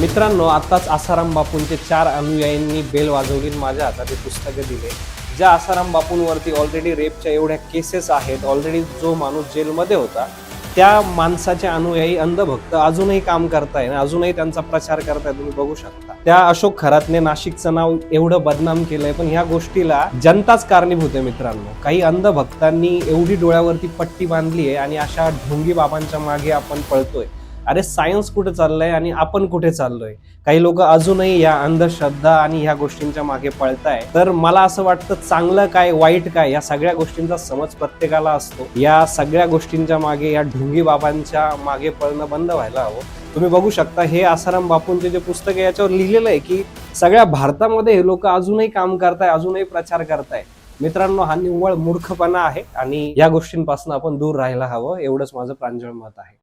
मित्रांनो, आताच आसाराम बापूंचे 4 अनुयायींनी बेल वाजवली, माझ्या हातात हे पुस्तकं दिले. ज्या आसाराम बापूंवरती ऑलरेडी रेपच्या एवढ्या केसेस आहेत, ऑलरेडी जो माणूस जेलमध्ये होता, त्या माणसाचे अनुयायी अंधभक्त अजूनही काम करताय, अजूनही त्यांचा प्रचार करताय. तुम्ही बघू शकता त्या अशोक खरातने नाशिकचं नाव एवढं बदनाम केलंय, पण ह्या गोष्टीला जनताच कारणीभूत आहे. मित्रांनो, काही अंधभक्तांनी एवढी डोळ्यावरती पट्टी बांधली आहे आणि अशा ढोंगी बाबांच्या मागे आपण पळतोय. अरे सायन्स कुठे चाललंय आणि आपण कुठे चाललोय? काही लोक अजूनही या अंधश्रद्धा आणि ह्या गोष्टींच्या मागे पळताय. तर मला असं वाटतं, चांगलं काय वाईट काय या सगळ्या गोष्टींचा समज प्रत्येकाला असतो. या सगळ्या गोष्टींच्या मागे, या ढोंगी बाबांच्या मागे पळणं बंद व्हायला हवं. तुम्ही बघू शकता, हे आसाराम बापूंचे जे पुस्तक आहे याच्यावर लिहिलेलं आहे की सगळ्या भारतामध्ये हे लोक अजूनही काम करताय, अजूनही प्रचार करताय. मित्रांनो, हा निव्वळ मूर्खपणा आहे आणि या गोष्टींपासून आपण दूर राहायला हवं, एवढंच माझं प्रांजळ मत आहे.